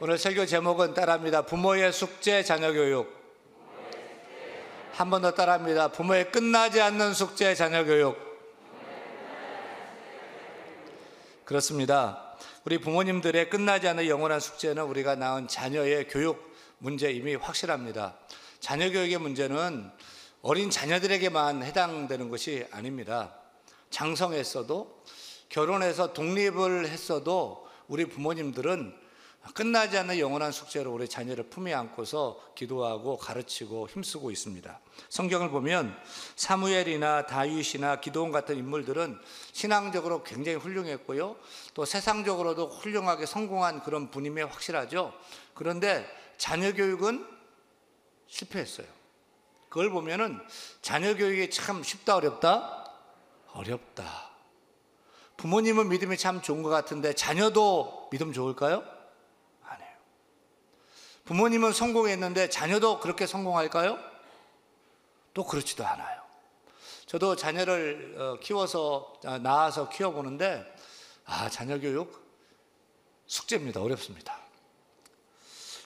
오늘 설교 제목은 따라합니다. 부모의 숙제 자녀 교육. 한 번 더 따라합니다. 부모의 끝나지 않는 숙제 자녀 교육. 그렇습니다. 우리 부모님들의 끝나지 않는 영원한 숙제는 우리가 낳은 자녀의 교육 문제 이미 확실합니다. 자녀 교육의 문제는 어린 자녀들에게만 해당되는 것이 아닙니다. 장성했어도 결혼해서 독립을 했어도 우리 부모님들은 끝나지 않는 영원한 숙제로 우리 자녀를 품에 안고서 기도하고 가르치고 힘쓰고 있습니다. 성경을 보면 사무엘이나 다윗이나 기드온 같은 인물들은 신앙적으로 굉장히 훌륭했고요, 또 세상적으로도 훌륭하게 성공한 그런 분임이 확실하죠. 그런데 자녀 교육은 실패했어요. 그걸 보면은 자녀 교육이 참 쉽다 어렵다? 어렵다. 부모님은 믿음이 참 좋은 것 같은데 자녀도 믿음 좋을까요? 아니에요. 부모님은 성공했는데 자녀도 그렇게 성공할까요? 또 그렇지도 않아요. 저도 자녀를 낳아서 키워보는데 자녀 교육 숙제입니다. 어렵습니다.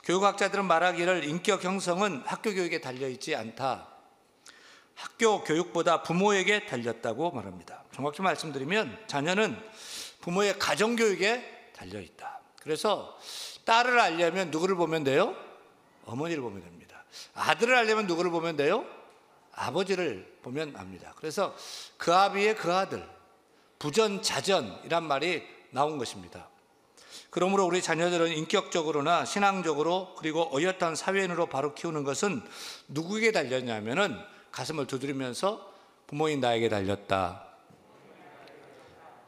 교육학자들은 말하기를 인격 형성은 학교 교육에 달려있지 않다. 학교 교육보다 부모에게 달렸다고 말합니다. 정확히 말씀드리면 자녀는 부모의 가정교육에 달려있다. 그래서 딸을 알려면 누구를 보면 돼요? 어머니를 보면 됩니다. 아들을 알려면 누구를 보면 돼요? 아버지를 보면 압니다. 그래서 그 아비의 그 아들, 부전자전이란 말이 나온 것입니다. 그러므로 우리 자녀들은 인격적으로나 신앙적으로 그리고 어엿한 사회인으로 바로 키우는 것은 누구에게 달렸냐면은 가슴을 두드리면서 부모인 나에게 달렸다.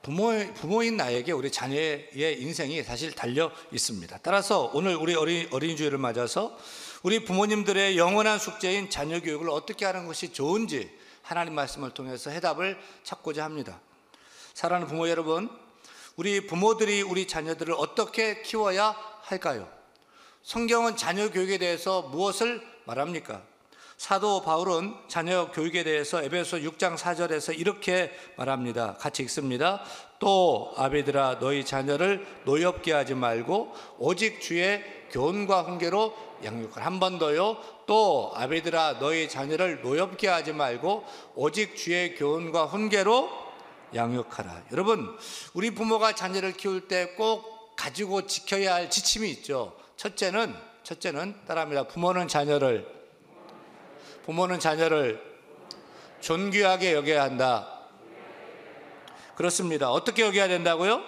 부모인 나에게 우리 자녀의 인생이 사실 달려 있습니다. 따라서 오늘 우리 어린이 주일을 맞아서 우리 부모님들의 영원한 숙제인 자녀 교육을 어떻게 하는 것이 좋은지 하나님 말씀을 통해서 해답을 찾고자 합니다. 사랑하는 부모 여러분, 우리 부모들이 우리 자녀들을 어떻게 키워야 할까요? 성경은 자녀 교육에 대해서 무엇을 말합니까? 사도 바울은 자녀 교육에 대해서 에베소 6장 4절에서 이렇게 말합니다. 같이 읽습니다. 또 아비들아 너희 자녀를 노엽게 하지 말고 오직 주의 교훈과 훈계로 양육하라. 한 번 더요. 또 아비들아 너희 자녀를 노엽게 하지 말고 오직 주의 교훈과 훈계로 양육하라. 여러분, 우리 부모가 자녀를 키울 때 꼭 가지고 지켜야 할 지침이 있죠. 첫째는 따라합니다. 부모는 자녀를 존귀하게 여겨야 한다. 그렇습니다. 어떻게 여겨야 된다고요?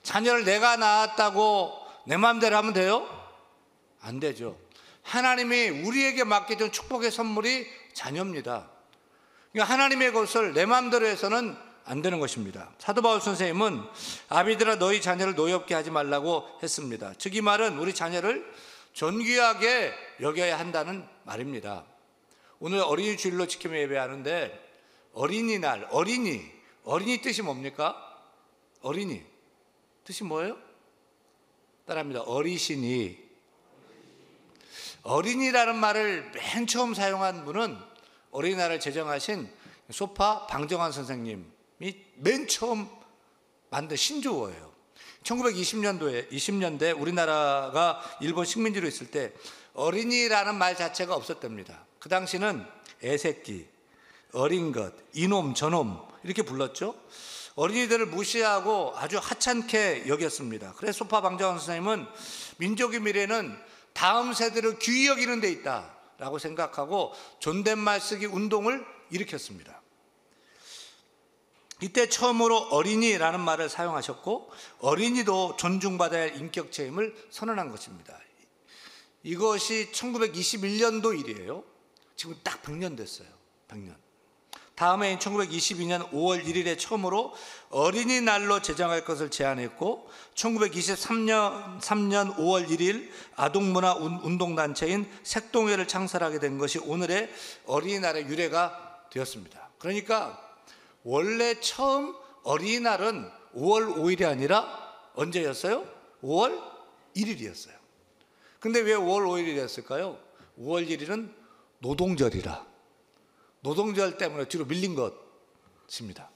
자녀를 내가 낳았다고 내 마음대로 하면 돼요? 안 되죠. 하나님이 우리에게 맡겨준 축복의 선물이 자녀입니다. 그러니까 하나님의 것을 내 마음대로 해서는 안 되는 것입니다. 사도 바울 선생님은 아비들아 너희 자녀를 노엽게 하지 말라고 했습니다. 즉 이 말은 우리 자녀를 존귀하게 여겨야 한다는 말입니다. 오늘 어린이 주일로 지키며 예배하는데 어린이날, 어린이 뜻이 뭡니까? 어린이 뜻이 뭐예요? 따라합니다. 어리시니. 어린이라는 말을 맨 처음 사용한 분은 어린이날을 제정하신 소파 방정환 선생님이 맨 처음 만든 신조어예요. 1920년대 우리나라가 일본 식민지로 있을 때 어린이라는 말 자체가 없었답니다. 그 당시는 애새끼, 어린 것, 이놈, 저놈 이렇게 불렀죠. 어린이들을 무시하고 아주 하찮게 여겼습니다. 그래서 소파 방정환 선생님은 민족의 미래는 다음 세대를 귀히 여기는 데 있다라고 생각하고 존댓말 쓰기 운동을 일으켰습니다. 이때 처음으로 어린이라는 말을 사용하셨고 어린이도 존중받아야 할 인격체임을 선언한 것입니다. 이것이 1921년도 일이에요. 지금 딱 100년 됐어요. 100년. 다음해인 1922년 5월 1일에 처음으로 어린이날로 제정할 것을 제안했고 1923년 5월 1일 아동문화 운동단체인 색동회를 창설하게 된 것이 오늘의 어린이날의 유래가 되었습니다. 그러니까 원래 처음 어린이날은 5월 5일이 아니라 언제였어요? 5월 1일이었어요. 근데 왜 5월 5일이었을까요? 5월 1일은 노동절이라. 노동절 때문에 뒤로 밀린 것입니다.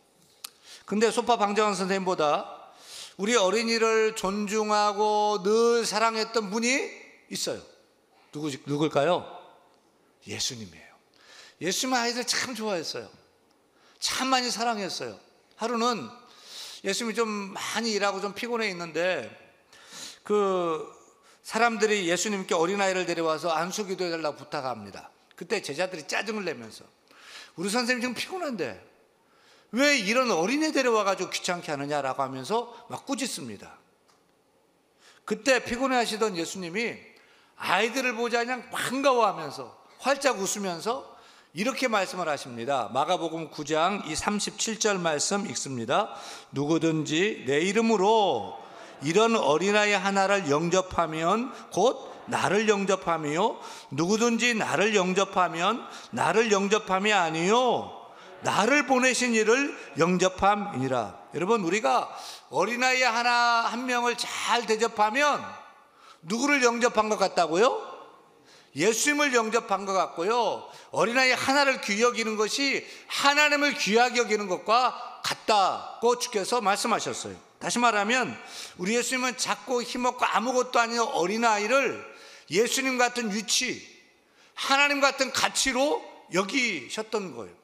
근데 소파 방정환 선생님보다 우리 어린이를 존중하고 늘 사랑했던 분이 있어요. 누굴까요? 예수님이에요. 예수님은 아이들 참 좋아했어요. 참 많이 사랑했어요. 하루는 예수님이 좀 많이 일하고 좀 피곤해 있는데 그 사람들이 예수님께 어린아이를 데려와서 안수기도 해달라고 부탁합니다. 그때 제자들이 짜증을 내면서 우리 선생님 지금 피곤한데 왜 이런 어린애 데려와가지고 귀찮게 하느냐라고 하면서 막 꾸짖습니다. 그때 피곤해 하시던 예수님이 아이들을 보자 그냥 반가워하면서 활짝 웃으면서 이렇게 말씀을 하십니다. 마가복음 9장 이 37절 말씀 읽습니다. 누구든지 내 이름으로 이런 어린아이 하나를 영접하면 곧 나를 영접하며 누구든지 나를 영접하면 나를 영접함이 아니요 나를 보내신 이를 영접함이니라. 여러분, 우리가 어린아이 하나 한 명을 잘 대접하면 누구를 영접한 것 같다고요? 예수님을 영접한 것 같고요, 어린아이 하나를 귀히 여기는 것이 하나님을 귀하게 여기는 것과 같다고 주께서 말씀하셨어요. 다시 말하면 우리 예수님은 작고 힘없고 아무것도 아닌 어린아이를 예수님 같은 위치, 하나님 같은 가치로 여기셨던 거예요.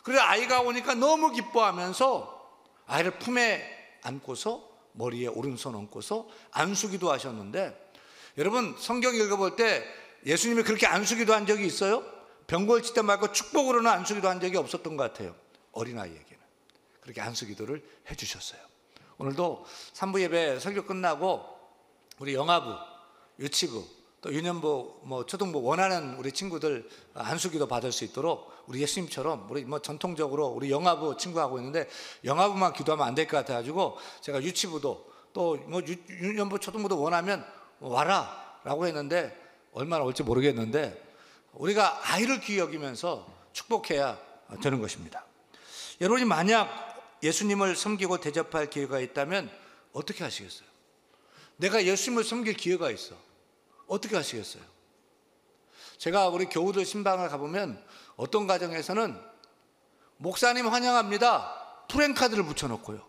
그래서 아이가 오니까 너무 기뻐하면서 아이를 품에 안고서 머리에 오른손 얹고서 안수기도 하셨는데, 여러분 성경 읽어볼 때 예수님이 그렇게 안수기도 한 적이 있어요? 병골칠 때 말고 축복으로는 안수기도 한 적이 없었던 것 같아요. 어린아이에게는 그렇게 안수기도를 해주셨어요. 오늘도 3부 예배 설교 끝나고 우리 영아부, 유치부, 또 유년부, 초등부 원하는 우리 친구들 안수기도 받을 수 있도록 우리 예수님처럼 우리 전통적으로 우리 영아부 친구하고 있는데 영아부만 기도하면 안 될 것 같아가지고 제가 유치부도 또 유년부, 초등부도 원하면 와라 라고 했는데 얼마나 올지 모르겠는데 우리가 아이를 귀히 여기면서 축복해야 되는 것입니다. 여러분이 만약 예수님을 섬기고 대접할 기회가 있다면 어떻게 하시겠어요? 내가 예수님을 섬길 기회가 있어. 어떻게 하시겠어요? 제가 우리 교우들 신방을 가보면 어떤 가정에서는 목사님 환영합니다 프랭카드를 붙여놓고요,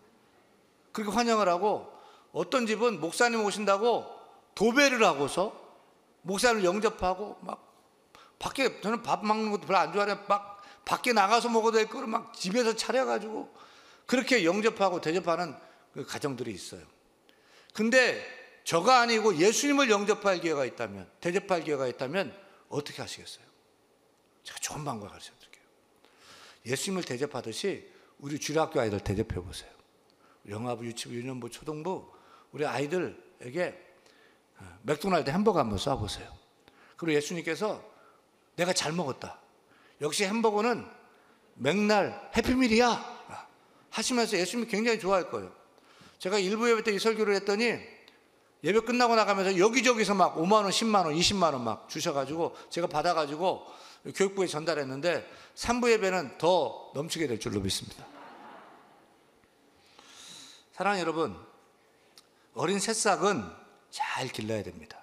그렇게 환영을 하고, 어떤 집은 목사님 오신다고 도배를 하고서 목사님을 영접하고 막 밖에, 저는 밥 먹는 것도 별로 안 좋아해요. 막 밖에 나가서 먹어도 될 거를 막 집에서 차려가지고 그렇게 영접하고 대접하는 그 가정들이 있어요. 근데 저가 아니고 예수님을 영접할 기회가 있다면, 대접할 기회가 있다면 어떻게 하시겠어요? 제가 좋은 방법을 가르쳐 드릴게요. 예수님을 대접하듯이 우리 주일학교 아이들 대접해 보세요. 영아부, 유치부, 유년부, 초등부 우리 아이들에게 맥도날드 햄버거 한번 쏴보세요. 그리고 예수님께서 내가 잘 먹었다, 역시 햄버거는 맥날 해피밀이야 하시면서 예수님이 굉장히 좋아할 거예요. 제가 일부 예배 때 이 설교를 했더니 예배 끝나고 나가면서 여기저기서 막 5만 원, 10만 원, 20만 원 막 주셔가지고 제가 받아가지고 교육부에 전달했는데 3부 예배는 더 넘치게 될 줄로 믿습니다. 사랑하는 여러분, 어린 새싹은 잘 길러야 됩니다.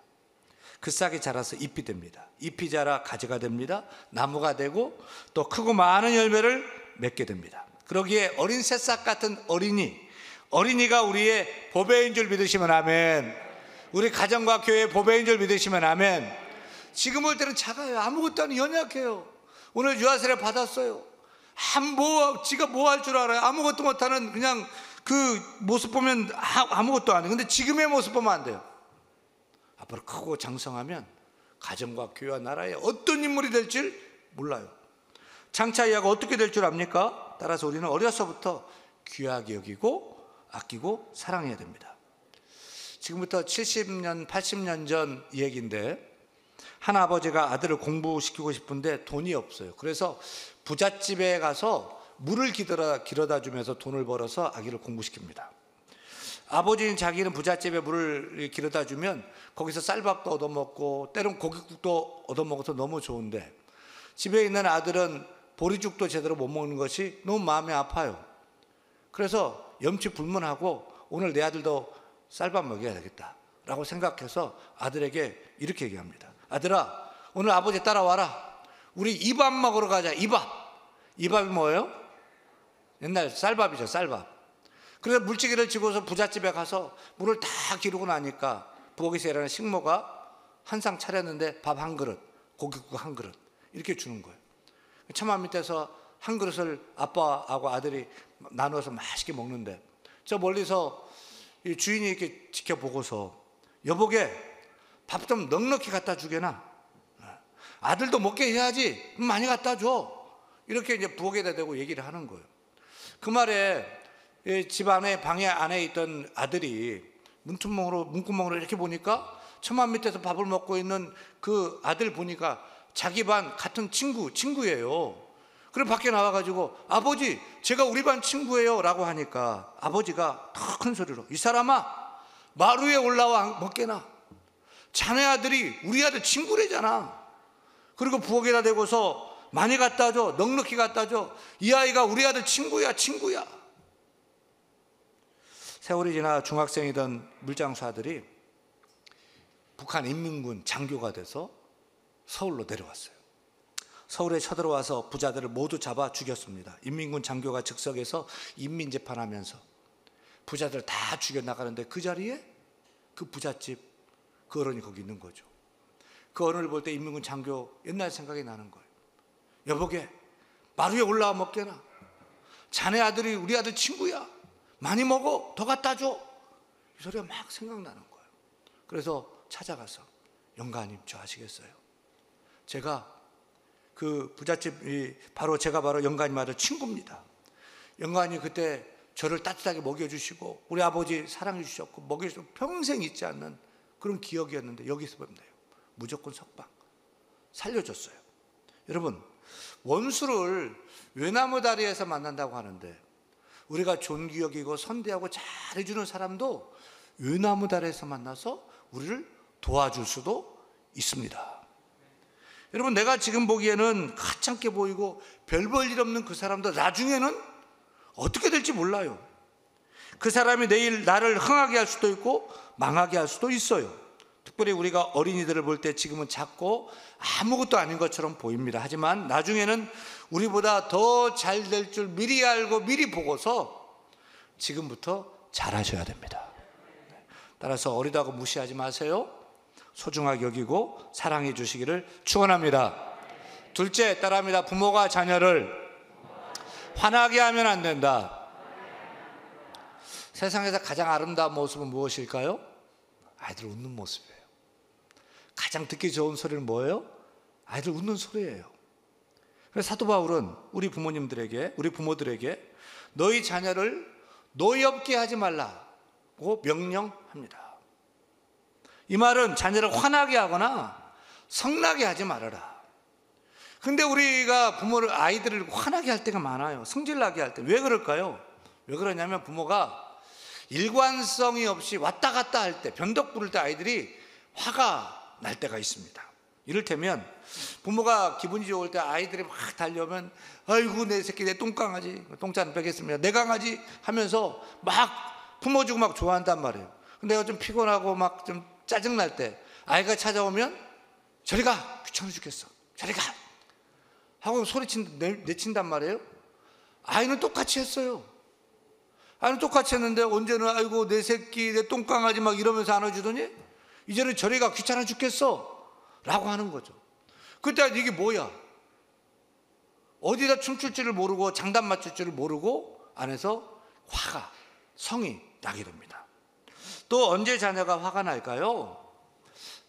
그 싹이 자라서 잎이 됩니다. 잎이 자라 가지가 됩니다. 나무가 되고 또 크고 많은 열매를 맺게 됩니다. 그러기에 어린 새싹 같은 어린이가 우리의 보배인 줄 믿으시면 아멘. 우리 가정과 교회의 보배인 줄 믿으시면 아멘. 지금 올 때는 작아요. 아무것도 아니고 연약해요. 오늘 유아세례 받았어요. 지가 뭐 할 줄 알아요? 아무것도 못하는 그냥 그 모습 보면 아무것도 안 해요. 근데 지금의 모습 보면 안 돼요. 앞으로 크고 장성하면 가정과 교회와 나라의 어떤 인물이 될 줄 몰라요. 장차 이하가 어떻게 될 줄 압니까? 따라서 우리는 어려서부터 귀하게 여기고 아끼고 사랑해야 됩니다. 지금부터 70년, 80년 전 얘기인데, 한 아버지가 아들을 공부시키고 싶은데 돈이 없어요. 그래서 부잣집에 가서 물을 길어다 주면서 돈을 벌어서 아기를 공부시킵니다. 아버지는 자기는 부잣집에 물을 길어다 주면 거기서 쌀밥도 얻어먹고 때론 고깃국도 얻어먹어서 너무 좋은데, 집에 있는 아들은 보리죽도 제대로 못 먹는 것이 너무 마음이 아파요. 그래서 염치 불문하고 오늘 내 아들도 쌀밥 먹여야 되겠다 라고 생각해서 아들에게 이렇게 얘기합니다. 아들아, 오늘 아버지 따라와라. 우리 이밥 먹으러 가자. 이밥이 뭐예요? 옛날 쌀밥이죠, 쌀밥. 그래서 물지개를 집어서 부잣집에 가서 물을 다 기르고 나니까 부엌에서 일하는 식모가 한 상 차렸는데 밥 한 그릇, 고깃국 한 그릇 이렇게 주는 거예요. 처마 밑에서 한 그릇을 아빠하고 아들이 나눠서 맛있게 먹는데 저 멀리서 이 주인이 이렇게 지켜보고서 여보게 밥 좀 넉넉히 갖다 주게나, 아들도 먹게 해야지 많이 갖다 줘, 이렇게 이제 부엌에다 대고 얘기를 하는 거예요. 그 말에 집 안에 방에 안에 있던 아들이 문구멍으로 이렇게 보니까 처마 밑에서 밥을 먹고 있는 그 아들 보니까 자기 반 같은 친구예요. 그럼 밖에 나와가지고 아버지 제가 우리 반 친구예요 라고 하니까 아버지가 더 큰 소리로 이 사람아 말 위에 올라와 먹게나, 자네 아들이 우리 아들 친구래잖아. 그리고 부엌에다 대고서 많이 갖다 줘, 넉넉히 갖다 줘, 이 아이가 우리 아들 친구야. 세월이 지나 중학생이던 물장수 아들이 북한 인민군 장교가 돼서 서울로 내려왔어요. 서울에 쳐들어와서 부자들을 모두 잡아 죽였습니다. 인민군 장교가 즉석에서 인민재판하면서 부자들 다 죽여나가는데 그 자리에 그 부잣집 그 어른이 거기 있는 거죠. 그 어른을 볼 때 인민군 장교 옛날 생각이 나는 거예요. 여보게 말 위에 올라와 먹게나, 자네 아들이 우리 아들 친구야, 많이 먹어, 더 갖다 줘, 이 소리가 막 생각나는 거예요. 그래서 찾아가서 영가님 저 아시겠어요? 제가 그 부잣집이 제가 바로 영가님 아들 친구입니다. 영가님 그때 저를 따뜻하게 먹여주시고 우리 아버지 사랑해 주셨고 먹여주시고 평생 잊지 않는 그런 기억이었는데 여기서 보면 돼요. 무조건 석방 살려줬어요. 여러분, 원수를 외나무 다리에서 만난다고 하는데 우리가 존귀 여기고 선대하고 잘해주는 사람도 외나무 다리에서 만나서 우리를 도와줄 수도 있습니다. 여러분, 내가 지금 보기에는 하찮게 보이고 별 볼 일 없는 그 사람도 나중에는 어떻게 될지 몰라요. 그 사람이 내일 나를 흥하게 할 수도 있고 망하게 할 수도 있어요. 특별히 우리가 어린이들을 볼 때 지금은 작고 아무것도 아닌 것처럼 보입니다. 하지만 나중에는 우리보다 더 잘 될 줄 미리 알고 미리 보고서 지금부터 잘하셔야 됩니다. 따라서 어리다고 무시하지 마세요. 소중하게 여기고 사랑해 주시기를 축원합니다. 둘째, 따라합니다. 부모가 자녀를 화나게 하면 안 된다. 세상에서 가장 아름다운 모습은 무엇일까요? 아이들 웃는 모습이에요. 가장 듣기 좋은 소리는 뭐예요? 아이들 웃는 소리예요. 그래서 사도 바울은 우리 부모님들에게, 우리 부모들에게 너희 자녀를 노엽게 하지 말라고 명령합니다. 이 말은 자녀를 화나게 하거나 성나게 하지 말아라. 근데 우리가 아이들을 화나게 할 때가 많아요. 성질나게 할 때. 왜 그럴까요? 왜 그러냐면 부모가 일관성이 없이 왔다 갔다 할 때, 변덕 부를 때 아이들이 화가 날 때가 있습니다. 이를테면 부모가 기분이 좋을 때 아이들이 막 달려오면 아이고 내 새끼, 내 똥강아지, 똥잔 빼겠습니다, 내 강아지 하면서 막 품어주고 막 좋아한단 말이에요. 근데 내가 좀 피곤하고 막 좀 짜증날 때 아이가 찾아오면 저리 가, 귀찮아 죽겠어, 저리 가 하고 내친단 말이에요. 아이는 똑같이 했어요. 아이는 똑같이 했는데 언제는 아이고 내 새끼, 내 똥강아지 막 이러면서 안아주더니 이제는 저리 가, 귀찮아 죽겠어 라고 하는 거죠. 그때 이게 뭐야? 어디다 춤출 줄을 모르고 장단 맞출 줄을 모르고 안에서 성이 나게 됩니다. 또 언제 자녀가 화가 날까요?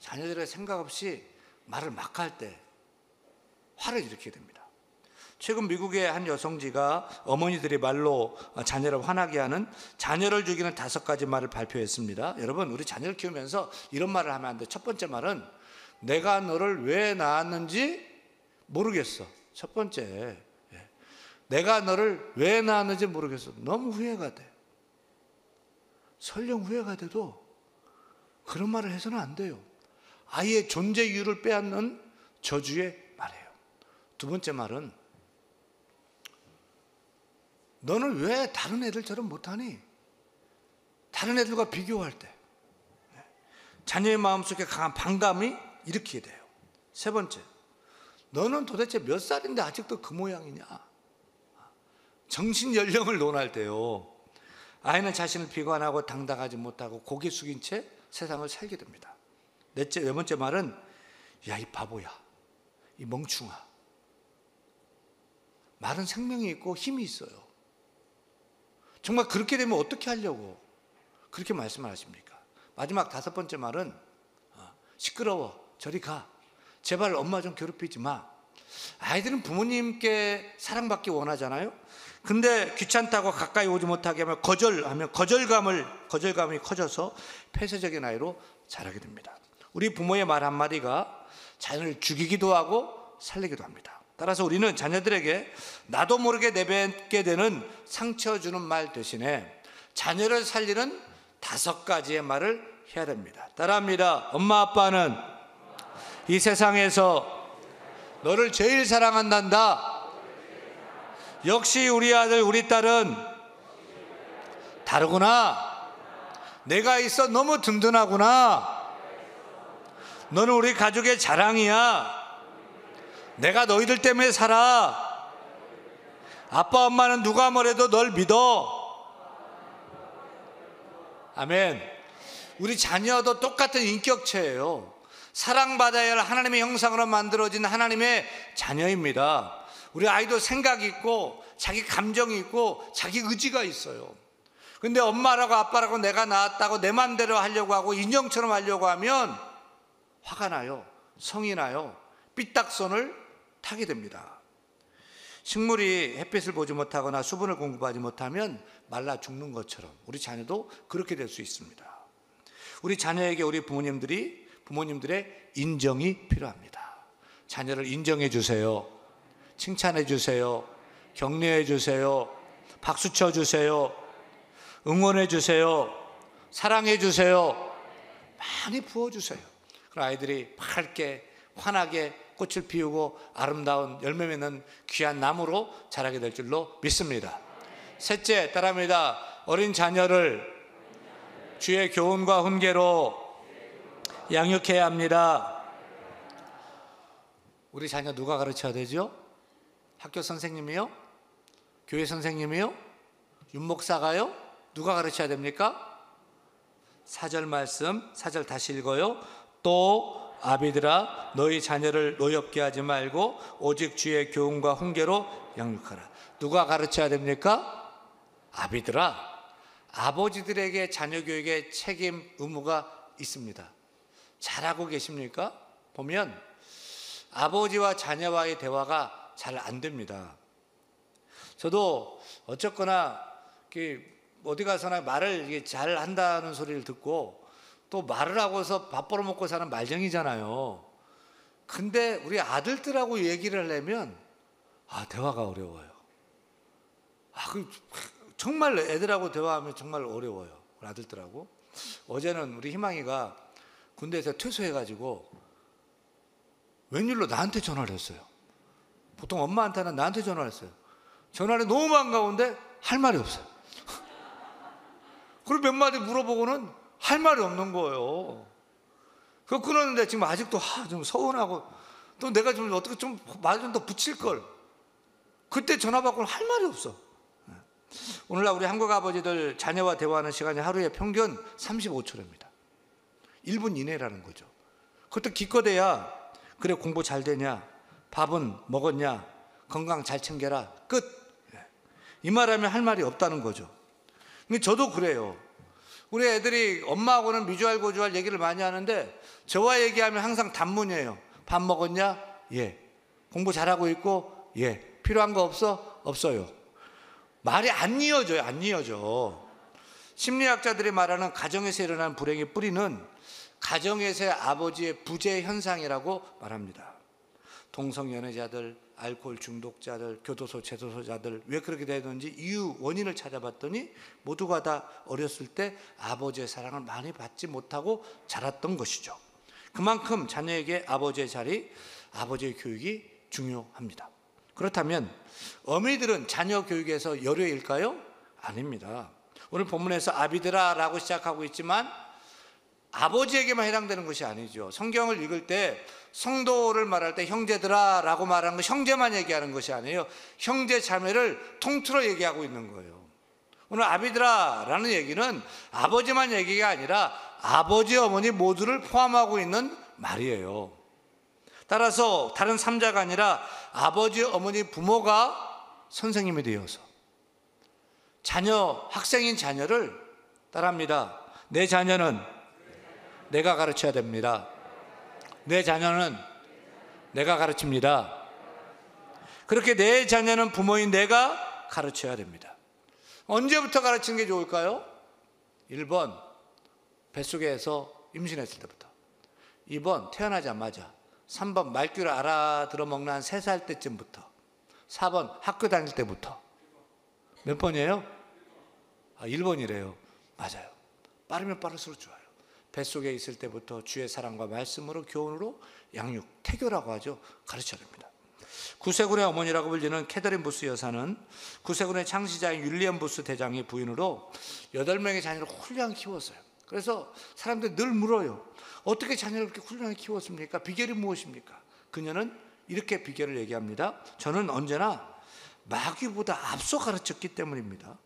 자녀들의 생각 없이 말을 막 할 때 화를 일으키게 됩니다. 최근 미국의 한 여성지가 어머니들이 말로 자녀를 화나게 하는 자녀를 죽이는 5가지 말을 발표했습니다. 여러분, 우리 자녀를 키우면서 이런 말을 하면 안 돼. 첫 번째 말은 내가 너를 왜 낳았는지 모르겠어. 첫 번째, 내가 너를 왜 낳았는지 모르겠어. 너무 후회가 돼. 설령 후회가 돼도 그런 말을 해서는 안 돼요. 아이의 존재 이유를 빼앗는 저주의 말이에요. 두 번째 말은 너는 왜 다른 애들처럼 못하니? 다른 애들과 비교할 때 자녀의 마음속에 강한 반감이 일으키게 돼요. 세 번째, 너는 도대체 몇 살인데 아직도 그 모양이냐? 정신 연령을 논할 때요, 아이는 자신을 비관하고 당당하지 못하고 고개 숙인 채 세상을 살게 됩니다. 네 번째 말은 야, 이 바보야, 이 멍충아. 말은 생명이 있고 힘이 있어요. 정말 그렇게 되면 어떻게 하려고 그렇게 말씀을 하십니까? 마지막 다섯 번째 말은 시끄러워, 저리 가. 제발 엄마 좀 괴롭히지 마. 아이들은 부모님께 사랑받기 원하잖아요. 근데 귀찮다고 가까이 오지 못하게 하면 거절감이 커져서 폐쇄적인 아이로 자라게 됩니다. 우리 부모의 말 한마디가 자녀를 죽이기도 하고 살리기도 합니다. 따라서 우리는 자녀들에게 나도 모르게 내뱉게 되는 상처 주는 말 대신에 자녀를 살리는 5가지의 말을 해야 됩니다. 따라합니다. 엄마 아빠는 이 세상에서 너를 제일 사랑한단다. 역시 우리 아들 우리 딸은 다르구나. 내가 있어 너무 든든하구나. 너는 우리 가족의 자랑이야. 내가 너희들 때문에 살아. 아빠 엄마는 누가 뭐래도 널 믿어. 아멘. 우리 자녀도 똑같은 인격체예요. 사랑받아야 할 하나님의 형상으로 만들어진 하나님의 자녀입니다. 우리 아이도 생각이 있고 자기 감정이 있고 자기 의지가 있어요. 근데 엄마라고 아빠라고 내가 낳았다고 내 맘대로 하려고 하고 인형처럼 하려고 하면 화가 나요. 성이 나요. 삐딱선을 타게 됩니다. 식물이 햇빛을 보지 못하거나 수분을 공급하지 못하면 말라 죽는 것처럼 우리 자녀도 그렇게 될 수 있습니다. 우리 자녀에게 우리 부모님들의 인정이 필요합니다. 자녀를 인정해 주세요. 칭찬해 주세요. 격려해 주세요. 박수 쳐 주세요. 응원해 주세요. 사랑해 주세요. 많이 부어 주세요. 그럼 아이들이 밝게 환하게 꽃을 피우고 아름다운 열매 맺는 귀한 나무로 자라게 될 줄로 믿습니다. 셋째, 따라합니다. 어린 자녀를 주의 교훈과 훈계로 양육해야 합니다. 우리 자녀 누가 가르쳐야 되죠? 학교 선생님이요? 교회 선생님이요? 윤목사가요? 누가 가르쳐야 됩니까? 4절 말씀, 4절 다시 읽어요. 또 아비들아 너희 자녀를 노엽게 하지 말고 오직 주의 교훈과 훈계로 양육하라. 누가 가르쳐야 됩니까? 아비들아. 아버지들에게 자녀 교육에 책임, 의무가 있습니다. 잘하고 계십니까? 보면 아버지와 자녀와의 대화가 잘 안 됩니다. 저도 어쨌거나 어디 가서나 말을 잘 한다는 소리를 듣고 또 말을 하고서 밥 벌어먹고 사는 말쟁이잖아요. 근데 우리 아들들하고 얘기를 하려면 대화가 어려워요. 정말 애들하고 대화하면 정말 어려워요. 우리 아들들하고. 어제는 우리 희망이가 군대에서 퇴소해가지고 웬일로 나한테 전화를 했어요. 보통 엄마한테는 나한테 전화를 했어요. 전화를 너무 반가운데 할 말이 없어요. 그리고 몇 마디 물어보고는 할 말이 없는 거예요. 그거 끊었는데 지금 아직도 좀 서운하고 또 내가 좀 어떻게 좀 말 좀 더 붙일걸. 그때 전화 받고는 할 말이 없어. 오늘날 우리 한국 아버지들 자녀와 대화하는 시간이 하루에 평균 35초입니다. 1분 이내라는 거죠. 그것도 기껏해야 그래 공부 잘 되냐, 밥은 먹었냐, 건강 잘 챙겨라, 끝. 이 말하면 할 말이 없다는 거죠. 근데 저도 그래요. 우리 애들이 엄마하고는 미주알 고주알 얘기를 많이 하는데 저와 얘기하면 항상 단문이에요. 밥 먹었냐? 예. 공부 잘하고 있고? 예. 필요한 거 없어? 없어요. 말이 안 이어져요. 안 이어져. 심리학자들이 말하는 가정에서 일어나는 불행의 뿌리는 가정에서의 아버지의 부재 현상이라고 말합니다. 동성연애자들, 알코올 중독자들, 교도소 재소자들 왜 그렇게 되는지 이유 원인을 찾아봤더니 모두가 다 어렸을 때 아버지의 사랑을 많이 받지 못하고 자랐던 것이죠. 그만큼 자녀에게 아버지의 자리, 아버지의 교육이 중요합니다. 그렇다면 어머니들은 자녀 교육에서 열외일까요? 아닙니다. 오늘 본문에서 아비들아 라고 시작하고 있지만 아버지에게만 해당되는 것이 아니죠. 성경을 읽을 때 성도를 말할 때 형제들아 라고 말하는 거 형제만 얘기하는 것이 아니에요. 형제 자매를 통틀어 얘기하고 있는 거예요. 오늘 아비드라라는 얘기는 아버지만 얘기가 아니라 아버지, 어머니 모두를 포함하고 있는 말이에요. 따라서 다른 3자가 아니라 아버지, 어머니, 부모가 선생님이 되어서 자녀, 학생인 자녀를 따라합니다. 내 자녀는 내가 가르쳐야 됩니다. 내 자녀는 내가 가르칩니다. 그렇게 내 자녀는 부모인 내가 가르쳐야 됩니다. 언제부터 가르치는 게 좋을까요? 1번 뱃속에서 임신했을 때부터, 2번 태어나자마자, 3번 말귀를 알아들어 먹는 한 3살 때쯤부터, 4번 학교 다닐 때부터. 몇 번이에요? 1번이래요. 맞아요. 빠르면 빠를수록 좋아요. 뱃속에 있을 때부터 주의 사랑과 말씀으로, 교훈으로, 양육, 태교라고 하죠. 가르쳐야 됩니다. 구세군의 어머니라고 불리는 캐더린 부스 여사는 구세군의 창시자인 윌리엄 부스 대장의 부인으로 8명의 자녀를 훌륭하게 키웠어요. 그래서 사람들이 늘 물어요. 어떻게 자녀를 그렇게 훌륭하게 키웠습니까? 비결이 무엇입니까? 그녀는 이렇게 비결을 얘기합니다. 저는 언제나 마귀보다 앞서 가르쳤기 때문입니다.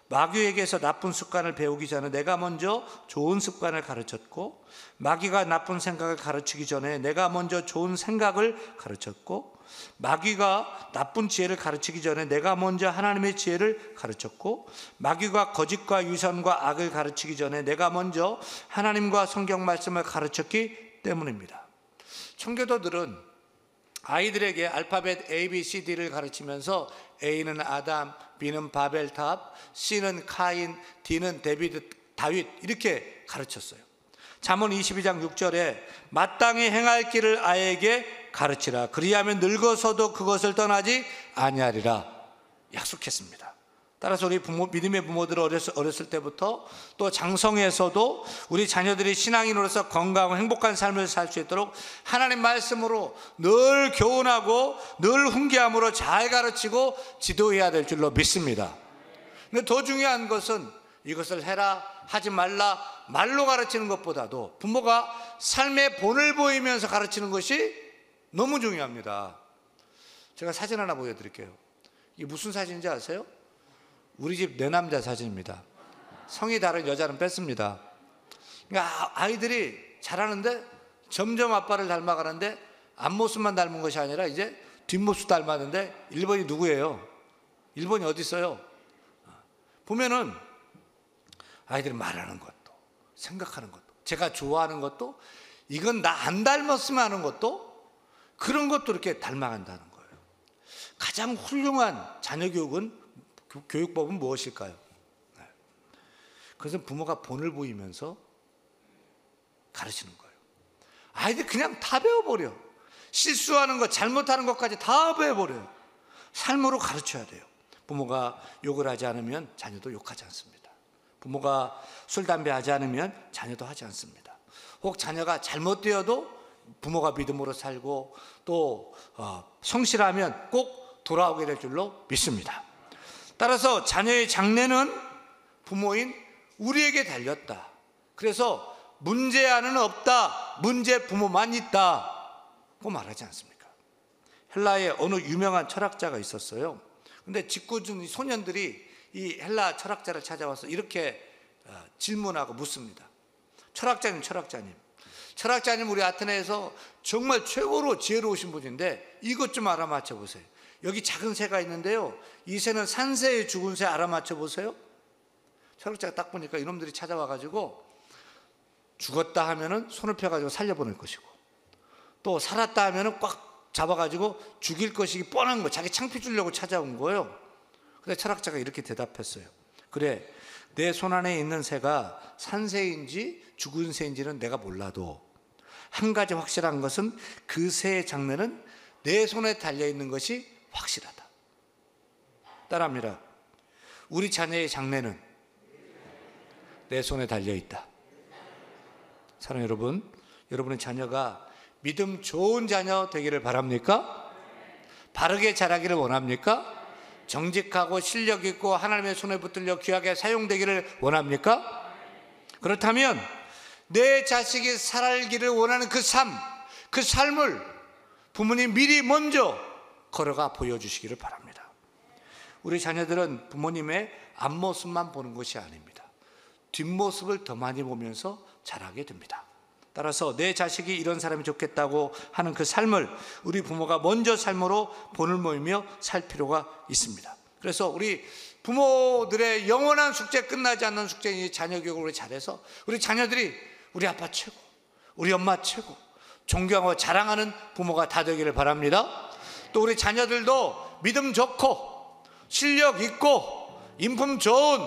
마귀에게서 나쁜 습관을 배우기 전에 내가 먼저 좋은 습관을 가르쳤고, 마귀가 나쁜 생각을 가르치기 전에 내가 먼저 좋은 생각을 가르쳤고, 마귀가 나쁜 지혜를 가르치기 전에 내가 먼저 하나님의 지혜를 가르쳤고, 마귀가 거짓과 유선과 악을 가르치기 전에 내가 먼저 하나님과 성경 말씀을 가르쳤기 때문입니다. 청교도들은 아이들에게 알파벳 A, B, C, D를 가르치면서 A는 아담, B는 바벨탑, C는 카인, D는 다윗 이렇게 가르쳤어요. 잠언 22장 6절에 마땅히 행할 길을 아이에게 가르치라. 그리하면 늙어서도 그것을 떠나지 아니하리라 약속했습니다. 따라서 우리 믿음의 부모들 어렸을 때부터 또 장성에서도 우리 자녀들이 신앙인으로서 건강하고 행복한 삶을 살 수 있도록 하나님 말씀으로 늘 교훈하고 늘 훈계함으로 잘 가르치고 지도해야 될 줄로 믿습니다. 근데 더 중요한 것은 이것을 해라, 하지 말라, 말로 가르치는 것보다도 부모가 삶의 본을 보이면서 가르치는 것이 너무 중요합니다. 제가 사진 하나 보여드릴게요. 이게 무슨 사진인지 아세요? 우리 집 내 남자 사진입니다. 성이 다른 여자는 뺐습니다. 그러니까 아이들이 자라는데 점점 아빠를 닮아가는데 앞모습만 닮은 것이 아니라 이제 뒷모습 닮았는데 1번이 누구예요? 1번이 어디 있어요? 보면은 아이들이 말하는 것도, 생각하는 것도, 제가 좋아하는 것도, 이건 나 안 닮았으면 하는 것도, 그런 것도 이렇게 닮아간다는 거예요. 가장 훌륭한 자녀 교육법은 무엇일까요? 그것은 부모가 본을 보이면서 가르치는 거예요. 아이들 그냥 다 배워버려. 실수하는 것, 잘못하는 것까지 다 배워버려요. 삶으로 가르쳐야 돼요. 부모가 욕을 하지 않으면 자녀도 욕하지 않습니다. 부모가 술, 담배 하지 않으면 자녀도 하지 않습니다. 혹 자녀가 잘못되어도 부모가 믿음으로 살고 또 성실하면 꼭 돌아오게 될 줄로 믿습니다. 따라서 자녀의 장래는 부모인 우리에게 달렸다. 그래서 문제아는 없다, 문제 부모만 있다고 말하지 않습니까? 헬라에 어느 유명한 철학자가 있었어요. 근데 짓궂은 소년들이 이 헬라 철학자를 찾아와서 이렇게 질문하고 묻습니다. 철학자님, 우리 아테네에서 정말 최고로 지혜로우신 분인데 이것 좀 알아맞혀 보세요. 여기 작은 새가 있는데요, 이 새는 산 새의 죽은 새 알아맞혀 보세요. 철학자가 딱 보니까 이놈들이 찾아와가지고 죽었다 하면은 손을 펴가지고 살려보낼 것이고, 또 살았다 하면은 꽉 잡아가지고 죽일 것이 뻔한 거, 자기 창피 주려고 찾아온 거예요. 근데 철학자가 이렇게 대답했어요. 그래, 내 손 안에 있는 새가 산새인지 죽은 새인지는 내가 몰라도 한 가지 확실한 것은 그 새의 장래는 내 손에 달려있는 것이 확실하다. 따라합니다. 우리 자녀의 장래는 내 손에 달려있다. 사랑하는 여러분, 여러분의 자녀가 믿음 좋은 자녀 되기를 바랍니까? 바르게 자라기를 원합니까? 정직하고 실력 있고 하나님의 손에 붙들려 귀하게 사용되기를 원합니까? 그렇다면 내 자식이 살기를 원하는 그 삶을 부모님 미리 먼저 걸어가 보여주시기를 바랍니다. 우리 자녀들은 부모님의 앞모습만 보는 것이 아닙니다. 뒷모습을 더 많이 보면서 자라게 됩니다. 따라서 내 자식이 이런 사람이 좋겠다고 하는 그 삶을 우리 부모가 먼저 삶으로 본을 모이며 살 필요가 있습니다. 그래서 우리 부모들의 영원한 숙제, 끝나지 않는 숙제인 자녀 교육을 우리 잘해서 우리 자녀들이 우리 아빠 최고, 우리 엄마 최고, 존경하고 자랑하는 부모가 다 되기를 바랍니다. 또 우리 자녀들도 믿음 좋고 실력 있고 인품 좋은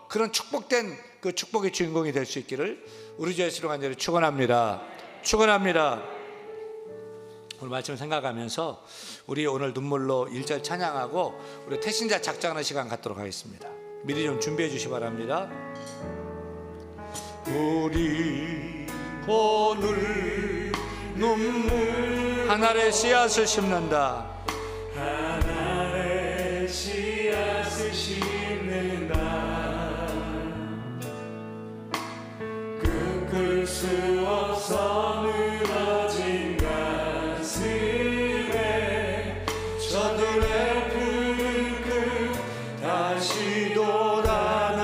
그런 축복된 그 축복의 주인공이 될 수 있기를 우리 주 예수로 간절히 축원합니다. 축원합니다. 오늘 말씀 생각하면서 우리 오늘 눈물로 1절 찬양하고 우리 태신자 작정하는 시간 갖도록 하겠습니다. 미리 좀 준비해 주시기 바랍니다. 우리 오늘 눈물 하늘의 씨앗을 심는다. 하늘의 씨앗을 심는다. 끄끌 수 없어 무너진 가슴에 저들의 푸른 끝 다시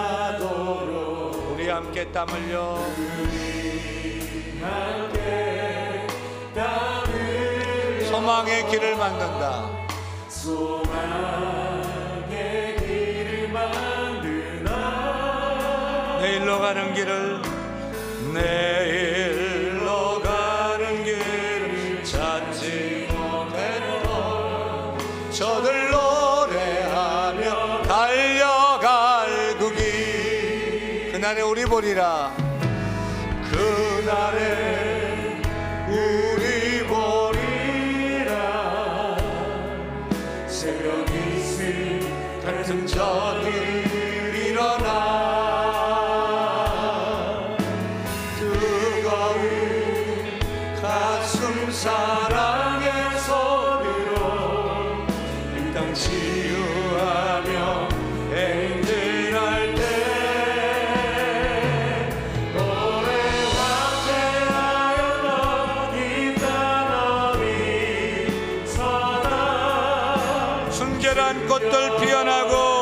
돌아나도록 우리 함께 땀 흘려 우리 함께 땀 흘려 소망의 길을 만든다. 소망의 길을 만드나 내일로 가는 길을 내일로 가는 길을 찾지 못했던 저들 노래하며 달려갈 그 길 그날에 우리 보리라 그날에 우리 보리라 새벽 이슬 같은 저들 일어나 뜨거운 가슴 사랑의 손으로 이 땅 치유하며 행진할 때 오래 황폐하였던 이 땅 어디 서다 순결한 꽃들 피어나고